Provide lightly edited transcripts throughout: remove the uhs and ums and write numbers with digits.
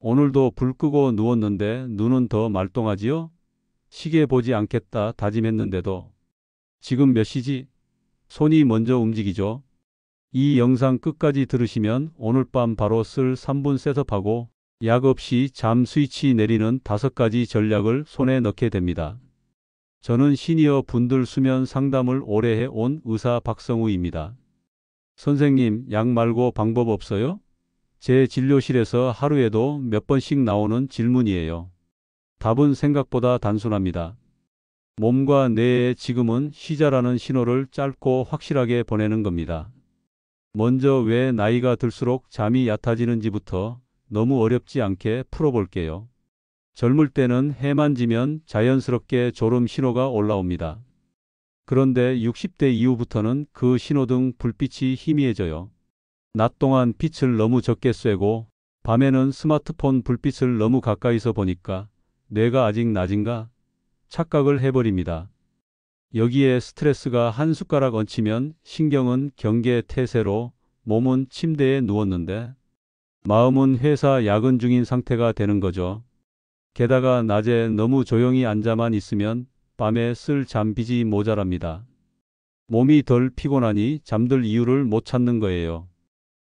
오늘도 불 끄고 누웠는데 눈은 더 말똥하지요? 시계 보지 않겠다 다짐했는데도. 지금 몇 시지? 손이 먼저 움직이죠. 이 영상 끝까지 들으시면 오늘 밤 바로 쓸 3분 셋업하고 약 없이 잠 스위치 내리는 5가지 전략을 손에 넣게 됩니다. 저는 시니어 분들 수면 상담을 오래 해온 의사 박성우입니다. 선생님, 약 말고 방법 없어요? 제 진료실에서 하루에도 몇 번씩 나오는 질문이에요. 답은 생각보다 단순합니다. 몸과 뇌에 지금은 쉬자라는 신호를 짧고 확실하게 보내는 겁니다. 먼저 왜 나이가 들수록 잠이 얕아지는지부터 너무 어렵지 않게 풀어볼게요. 젊을 때는 해만 지면 자연스럽게 졸음 신호가 올라옵니다. 그런데 60대 이후부터는 그 신호등 불빛이 희미해져요. 낮 동안 빛을 너무 적게 쐬고 밤에는 스마트폰 불빛을 너무 가까이서 보니까 뇌가 아직 낮은가 착각을 해버립니다. 여기에 스트레스가 한 숟가락 얹히면 신경은 경계 태세로 몸은 침대에 누웠는데 마음은 회사 야근 중인 상태가 되는 거죠. 게다가 낮에 너무 조용히 앉아만 있으면 밤에 쓸 잠빚이 모자랍니다. 몸이 덜 피곤하니 잠들 이유를 못 찾는 거예요.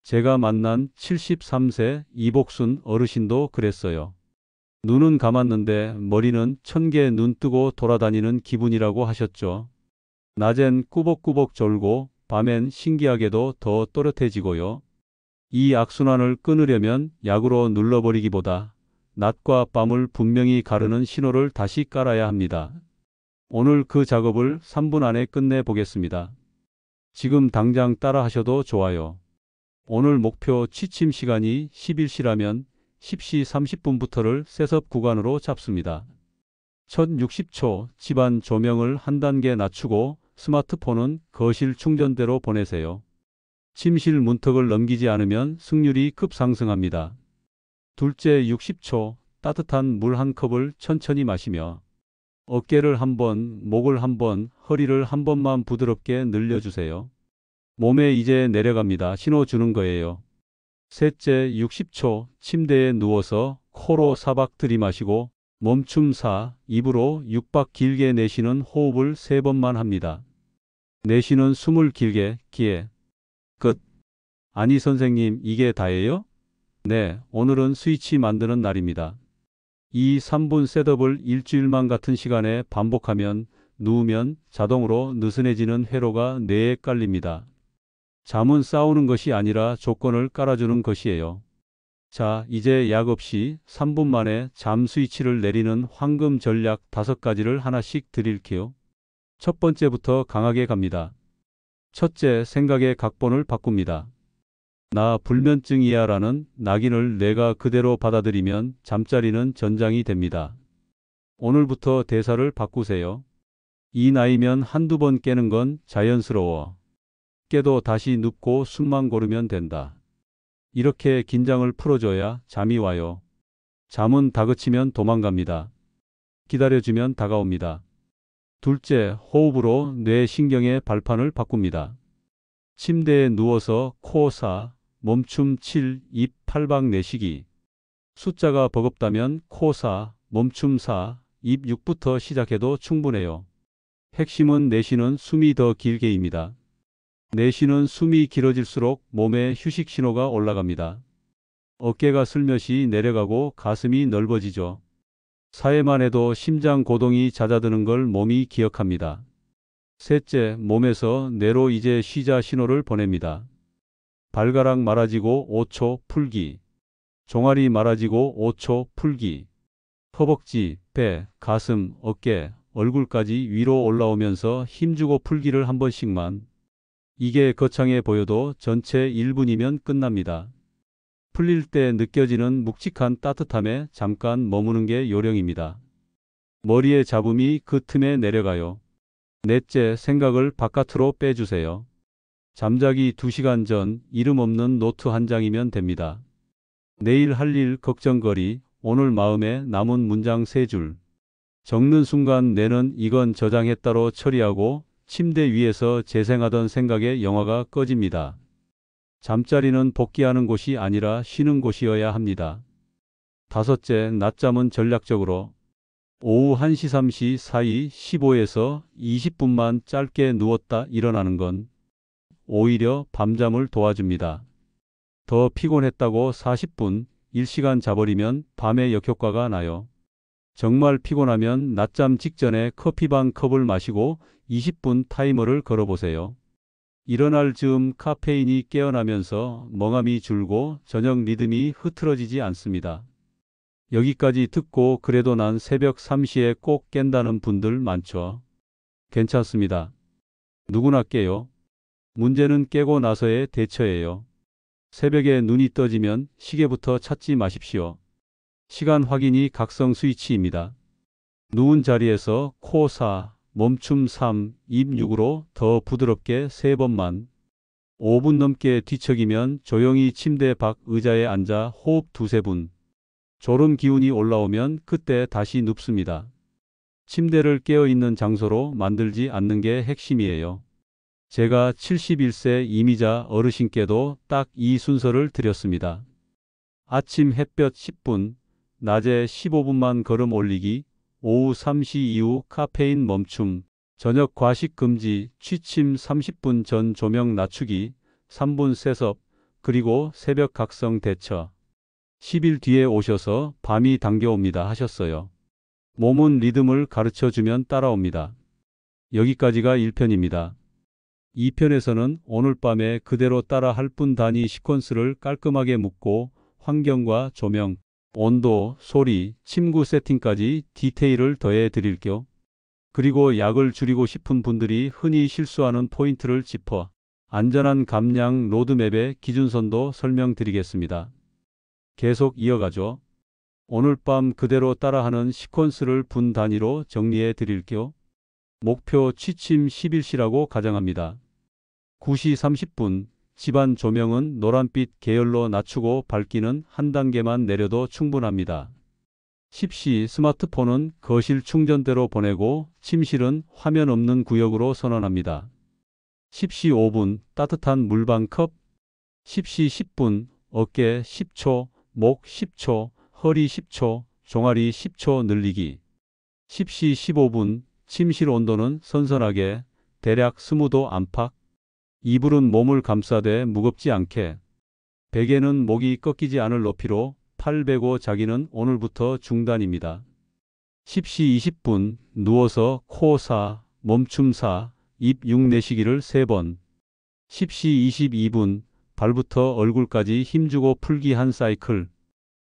제가 만난 73세 이복순 어르신도 그랬어요. 눈은 감았는데 머리는 1000개 눈 뜨고 돌아다니는 기분이라고 하셨죠. 낮엔 꾸벅꾸벅 졸고 밤엔 신기하게도 더 또렷해지고요. 이 악순환을 끊으려면 약으로 눌러버리기보다 낮과 밤을 분명히 가르는 신호를 다시 깔아야 합니다. 오늘 그 작업을 3분 안에 끝내보겠습니다. 지금 당장 따라 하셔도 좋아요. 오늘 목표 취침 시간이 11시라면 10시 30분부터를 셋업 구간으로 잡습니다. 첫 60초 집안 조명을 한 단계 낮추고 스마트폰은 거실 충전대로 보내세요. 침실 문턱을 넘기지 않으면 승률이 급상승합니다. 둘째 60초 따뜻한 물 한 컵을 천천히 마시며 어깨를 한 번, 목을 한 번, 허리를 한 번만 부드럽게 늘려주세요. 몸에 이제 내려갑니다. 신호 주는 거예요. 셋째 60초 침대에 누워서 코로 4박 들이마시고 멈춤 4, 입으로 6박 길게 내쉬는 호흡을 3번만 합니다. 내쉬는 숨을 길게, 기에. 끝. 아니 선생님, 이게 다예요? 네, 오늘은 스위치 만드는 날입니다. 이 3분 셋업을 일주일만 같은 시간에 반복하면 누우면 자동으로 느슨해지는 회로가 뇌에 깔립니다. 잠은 싸우는 것이 아니라 조건을 깔아주는 것이에요. 자, 이제 약 없이 3분 만에 잠 스위치를 내리는 황금 전략 5가지를 하나씩 드릴게요. 첫 번째부터 강하게 갑니다. 첫째, 생각의 각본을 바꿉니다. 나 불면증이야 라는 낙인을 뇌가 그대로 받아들이면 잠자리는 전장이 됩니다. 오늘부터 대사를 바꾸세요. 이 나이면 한두 번 깨는 건 자연스러워. 깨도 다시 눕고 숨만 고르면 된다. 이렇게 긴장을 풀어줘야 잠이 와요. 잠은 다그치면 도망갑니다. 기다려주면 다가옵니다. 둘째, 호흡으로 뇌 신경의 발판을 바꿉니다. 침대에 누워서 코 4, 멈춤 7, 입 8박 내쉬기. 숫자가 버겁다면 코 4, 멈춤 4, 입 6부터 시작해도 충분해요. 핵심은 내쉬는 숨이 더 길게입니다. 내쉬는 숨이 길어질수록 몸에 휴식 신호가 올라갑니다. 어깨가 슬며시 내려가고 가슴이 넓어지죠. 사회만 해도 심장 고동이 잦아드는 걸 몸이 기억합니다. 셋째, 몸에서 뇌로 이제 쉬자 신호를 보냅니다. 발가락 말아지고 5초 풀기. 종아리 말아지고 5초 풀기. 허벅지, 배, 가슴, 어깨, 얼굴까지 위로 올라오면서 힘주고 풀기를 한 번씩만. 이게 거창해 보여도 전체 1분이면 끝납니다. 풀릴 때 느껴지는 묵직한 따뜻함에 잠깐 머무는 게 요령입니다. 머리의 잡음이 그 틈에 내려가요. 넷째, 생각을 바깥으로 빼주세요. 잠자기 2시간 전 이름 없는 노트 한 장이면 됩니다. 내일 할 일 걱정거리, 오늘 마음에 남은 문장 3줄. 적는 순간 뇌는 이건 저장했다로 처리하고 침대 위에서 재생하던 생각의 영화가 꺼집니다. 잠자리는 복귀하는 곳이 아니라 쉬는 곳이어야 합니다. 다섯째, 낮잠은 전략적으로 오후 1시 3시 사이 15에서 20분만 짧게 누웠다 일어나는 건 오히려 밤잠을 도와줍니다. 더 피곤했다고 40분, 1시간 자버리면 밤에 역효과가 나요. 정말 피곤하면 낮잠 직전에 커피 반 컵을 마시고 20분 타이머를 걸어보세요. 일어날 즈음 카페인이 깨어나면서 멍함이 줄고 저녁 리듬이 흐트러지지 않습니다. 여기까지 듣고 그래도 난 새벽 3시에 꼭 깬다는 분들 많죠. 괜찮습니다. 누구나 깨요. 문제는 깨고 나서의 대처예요. 새벽에 눈이 떠지면 시계부터 찾지 마십시오. 시간 확인이 각성 스위치입니다. 누운 자리에서 코 4, 멈춤 3, 입 6으로 더 부드럽게 3번만. 5분 넘게 뒤척이면 조용히 침대 밖 의자에 앉아 호흡 2~3분. 졸음 기운이 올라오면 그때 다시 눕습니다. 침대를 깨어있는 장소로 만들지 않는 게 핵심이에요. 제가 71세 이미자 어르신께도 딱 이 순서를 드렸습니다. 아침 햇볕 10분, 낮에 15분만 걸음 올리기, 오후 3시 이후 카페인 멈춤, 저녁 과식 금지, 취침 30분 전 조명 낮추기, 3분 세섭, 그리고 새벽 각성 대처. 10일 뒤에 오셔서 밤이 당겨옵니다 하셨어요. 몸은 리듬을 가르쳐주면 따라옵니다. 여기까지가 1편입니다. 2편에서는 오늘 밤에 그대로 따라 할 뿐 단위 시퀀스를 깔끔하게 묶고 환경과 조명, 온도, 소리, 침구 세팅까지 디테일을 더해 드릴게요. 그리고 약을 줄이고 싶은 분들이 흔히 실수하는 포인트를 짚어 안전한 감량 로드맵의 기준선도 설명드리겠습니다. 계속 이어가죠. 오늘 밤 그대로 따라하는 시퀀스를 분 단위로 정리해 드릴게요. 목표 취침 10일시라고 가정합니다. 9시 30분, 집안 조명은 노란빛 계열로 낮추고 밝기는 한 단계만 내려도 충분합니다. 10시 스마트폰은 거실 충전대로 보내고 침실은 화면 없는 구역으로 선언합니다. 10시 5분, 따뜻한 물 반 컵. 10시 10분, 어깨 10초, 목 10초, 허리 10초, 종아리 10초 늘리기. 10시 15분, 침실 온도는 선선하게, 대략 20도 안팎. 이불은 몸을 감싸되 무겁지 않게. 베개는 목이 꺾이지 않을 높이로. 팔 베고 자기는 오늘부터 중단입니다. 10시 20분, 누워서 코 4, 멈춤 4, 입 6 내쉬기를 3번. 10시 22분, 발부터 얼굴까지 힘주고 풀기 한 사이클.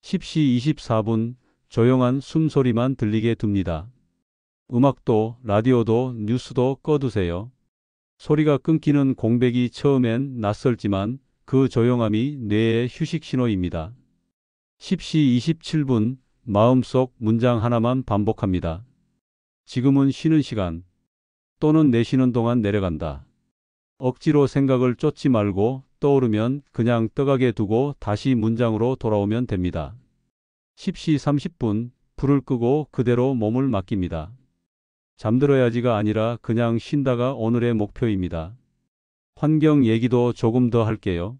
10시 24분, 조용한 숨소리만 들리게 둡니다. 음악도 라디오도 뉴스도 꺼두세요. 소리가 끊기는 공백이 처음엔 낯설지만 그 조용함이 뇌의 휴식 신호입니다. 10시 27분, 마음속 문장 하나만 반복합니다. 지금은 쉬는 시간. 또는 내쉬는 동안 내려간다. 억지로 생각을 쫓지 말고 떠오르면 그냥 떠가게 두고 다시 문장으로 돌아오면 됩니다. 10시 30분, 불을 끄고 그대로 몸을 맡깁니다. 잠들어야지가 아니라 그냥 쉰다가 오늘의 목표입니다. 환경 얘기도 조금 더 할게요.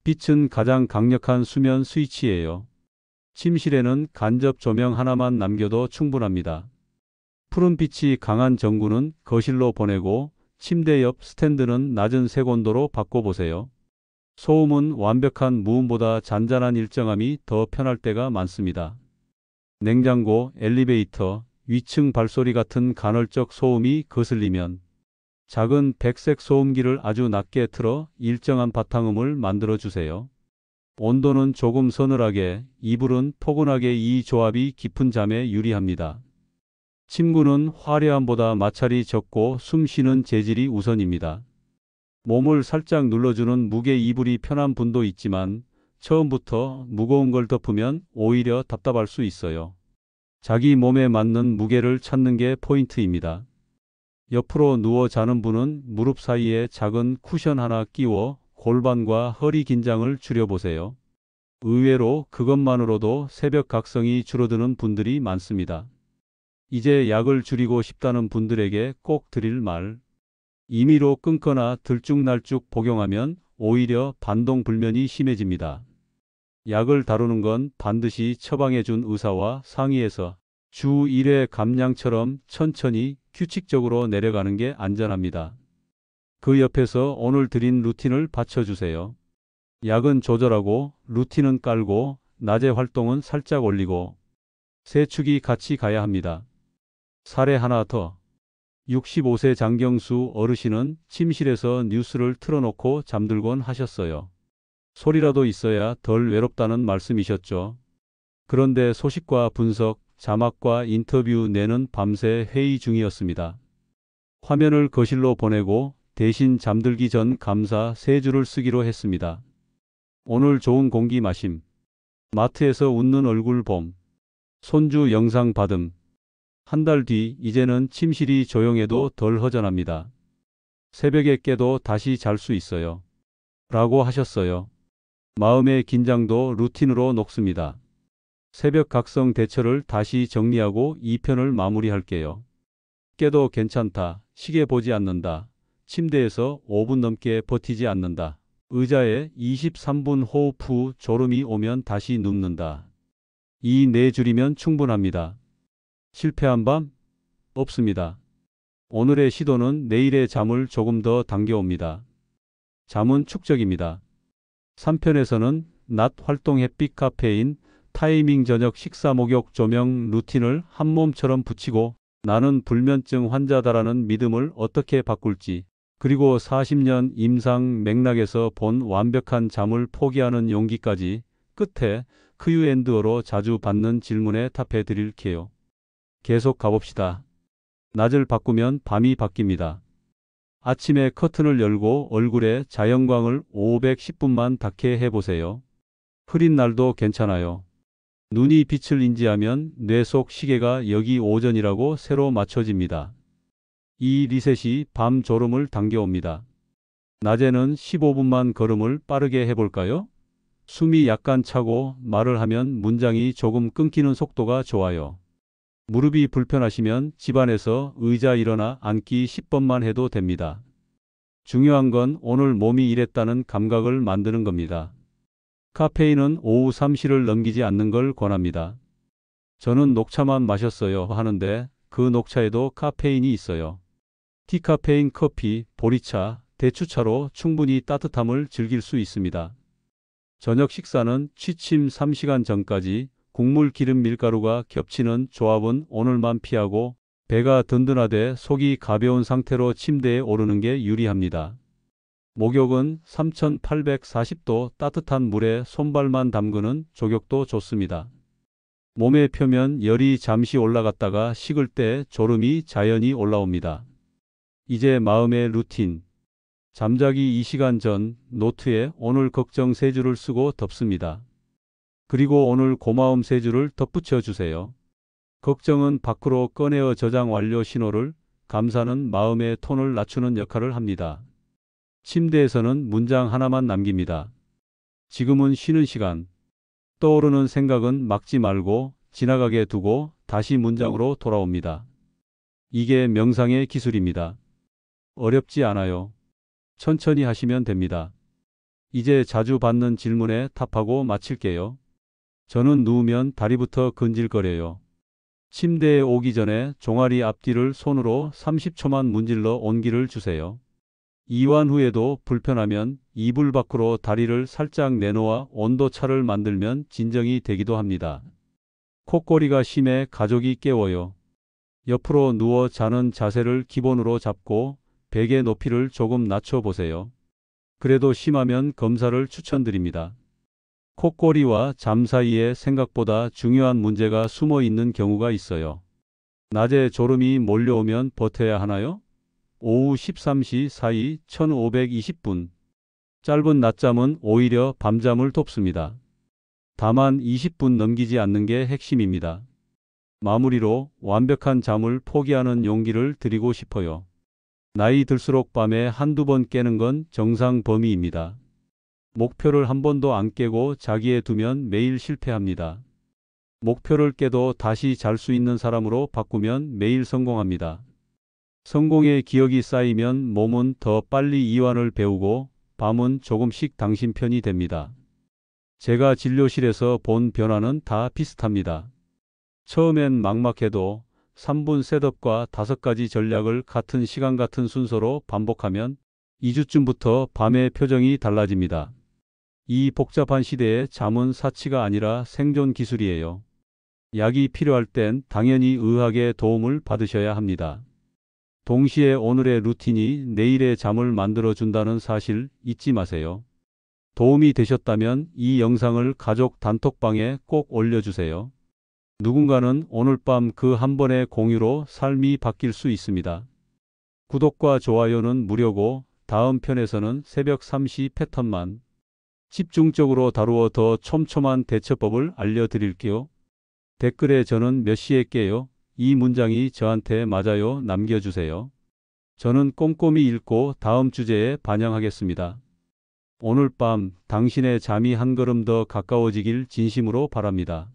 빛은 가장 강력한 수면 스위치예요. 침실에는 간접 조명 하나만 남겨도 충분합니다. 푸른빛이 강한 전구는 거실로 보내고 침대 옆 스탠드는 낮은 색온도로 바꿔보세요. 소음은 완벽한 무음보다 잔잔한 일정함이 더 편할 때가 많습니다. 냉장고, 엘리베이터, 위층 발소리 같은 간헐적 소음이 거슬리면 작은 백색 소음기를 아주 낮게 틀어 일정한 바탕음을 만들어 주세요. 온도는 조금 서늘하게, 이불은 포근하게. 이 조합이 깊은 잠에 유리합니다. 침구는 화려함보다 마찰이 적고 숨 쉬는 재질이 우선입니다. 몸을 살짝 눌러주는 무게 이불이 편한 분도 있지만 처음부터 무거운 걸 덮으면 오히려 답답할 수 있어요. 자기 몸에 맞는 무게를 찾는 게 포인트입니다. 옆으로 누워 자는 분은 무릎 사이에 작은 쿠션 하나 끼워 골반과 허리 긴장을 줄여보세요. 의외로 그것만으로도 새벽 각성이 줄어드는 분들이 많습니다. 이제 약을 줄이고 싶다는 분들에게 꼭 드릴 말. 임의로 끊거나 들쭉날쭉 복용하면 오히려 반동불면이 심해집니다. 약을 다루는 건 반드시 처방해 준 의사와 상의해서 주 1회 감량처럼 천천히 규칙적으로 내려가는 게 안전합니다. 그 옆에서 오늘 드린 루틴을 받쳐주세요. 약은 조절하고 루틴은 깔고 낮에 활동은 살짝 올리고 세 축이 같이 가야 합니다. 사례 하나 더. 65세 장경수 어르신은 침실에서 뉴스를 틀어놓고 잠들곤 하셨어요. 소리라도 있어야 덜 외롭다는 말씀이셨죠. 그런데 소식과 분석, 자막과 인터뷰 내는 밤새 회의 중이었습니다. 화면을 거실로 보내고 대신 잠들기 전 감사 세 줄을 쓰기로 했습니다. 오늘 좋은 공기 마심. 마트에서 웃는 얼굴 봄. 손주 영상 받음. 한 달 뒤 이제는 침실이 조용해도 덜 허전합니다. 새벽에 깨도 다시 잘 수 있어요. 라고 하셨어요. 마음의 긴장도 루틴으로 녹습니다. 새벽 각성 대처를 다시 정리하고 2편을 마무리할게요. 깨도 괜찮다. 시계 보지 않는다. 침대에서 5분 넘게 버티지 않는다. 의자에 23분 호흡 후 졸음이 오면 다시 눕는다. 이 네 줄이면 충분합니다. 실패한 밤? 없습니다. 오늘의 시도는 내일의 잠을 조금 더 당겨옵니다. 잠은 축적입니다. 3편에서는 낮 활동 햇빛 카페인, 타이밍 저녁 식사 목욕 조명 루틴을 한 몸처럼 붙이고 나는 불면증 환자다라는 믿음을 어떻게 바꿀지 그리고 40년 임상 맥락에서 본 완벽한 잠을 포기하는 용기까지 끝에 크유앤드어로 자주 받는 질문에 답해 드릴게요. 계속 가봅시다. 낮을 바꾸면 밤이 바뀝니다. 아침에 커튼을 열고 얼굴에 자연광을 510분만 닿게 해보세요. 흐린 날도 괜찮아요. 눈이 빛을 인지하면 뇌 속 시계가 여기 오전이라고 새로 맞춰집니다. 이 리셋이 밤 졸음을 당겨옵니다. 낮에는 15분만 걸음을 빠르게 해볼까요? 숨이 약간 차고 말을 하면 문장이 조금 끊기는 속도가 좋아요. 무릎이 불편하시면 집안에서 의자 일어나 앉기 10번만 해도 됩니다. 중요한 건 오늘 몸이 이랬다는 감각을 만드는 겁니다. 카페인은 오후 3시를 넘기지 않는 걸 권합니다. 저는 녹차만 마셨어요 하는데 그 녹차에도 카페인이 있어요. 디카페인 커피, 보리차, 대추차로 충분히 따뜻함을 즐길 수 있습니다. 저녁 식사는 취침 3시간 전까지 국물 기름 밀가루가 겹치는 조합은 오늘만 피하고 배가 든든하되 속이 가벼운 상태로 침대에 오르는 게 유리합니다. 목욕은 3840도 따뜻한 물에 손발만 담그는 족욕도 좋습니다. 몸의 표면 열이 잠시 올라갔다가 식을 때 졸음이 자연히 올라옵니다. 이제 마음의 루틴. 잠자기 2시간 전 노트에 오늘 걱정 3줄을 쓰고 덮습니다. 그리고 오늘 고마움 3줄을 덧붙여 주세요. 걱정은 밖으로 꺼내어 저장 완료 신호를, 감사는 마음의 톤을 낮추는 역할을 합니다. 침대에서는 문장 하나만 남깁니다. 지금은 쉬는 시간. 떠오르는 생각은 막지 말고 지나가게 두고 다시 문장으로 돌아옵니다. 이게 명상의 기술입니다. 어렵지 않아요. 천천히 하시면 됩니다. 이제 자주 받는 질문에 답하고 마칠게요. 저는 누우면 다리부터 근질거려요. 침대에 오기 전에 종아리 앞뒤를 손으로 30초만 문질러 온기를 주세요. 이완 후에도 불편하면 이불 밖으로 다리를 살짝 내놓아 온도차를 만들면 진정이 되기도 합니다. 콧꼬리가 심해 가족이 깨워요. 옆으로 누워 자는 자세를 기본으로 잡고 베개 높이를 조금 낮춰보세요. 그래도 심하면 검사를 추천드립니다. 콧꼬리와 잠 사이에 생각보다 중요한 문제가 숨어 있는 경우가 있어요. 낮에 졸음이 몰려오면 버텨야 하나요? 오후 13시 사이 1520분. 짧은 낮잠은 오히려 밤잠을 돕습니다. 다만 20분 넘기지 않는 게 핵심입니다. 마무리로 완벽한 잠을 포기하는 용기를 드리고 싶어요. 나이 들수록 밤에 한두 번 깨는 건 정상 범위입니다. 목표를 한 번도 안 깨고 자기에 두면 매일 실패합니다. 목표를 깨도 다시 잘 수 있는 사람으로 바꾸면 매일 성공합니다. 성공의 기억이 쌓이면 몸은 더 빨리 이완을 배우고 밤은 조금씩 당신 편이 됩니다. 제가 진료실에서 본 변화는 다 비슷합니다. 처음엔 막막해도 3분 셋업과 5가지 전략을 같은 시간 같은 순서로 반복하면 2주쯤부터 밤의 표정이 달라집니다. 이 복잡한 시대에 잠은 사치가 아니라 생존 기술이에요. 약이 필요할 땐 당연히 의학의 도움을 받으셔야 합니다. 동시에 오늘의 루틴이 내일의 잠을 만들어준다는 사실 잊지 마세요. 도움이 되셨다면 이 영상을 가족 단톡방에 꼭 올려주세요. 누군가는 오늘 밤 그 한 번의 공유로 삶이 바뀔 수 있습니다. 구독과 좋아요는 무료고 다음 편에서는 새벽 3시 패턴만 집중적으로 다루어 더 촘촘한 대처법을 알려드릴게요. 댓글에 저는 몇 시에 깨요? 이 문장이 저한테 맞아요 남겨주세요. 저는 꼼꼼히 읽고 다음 주제에 반영하겠습니다. 오늘 밤 당신의 잠이 한 걸음 더 가까워지길 진심으로 바랍니다.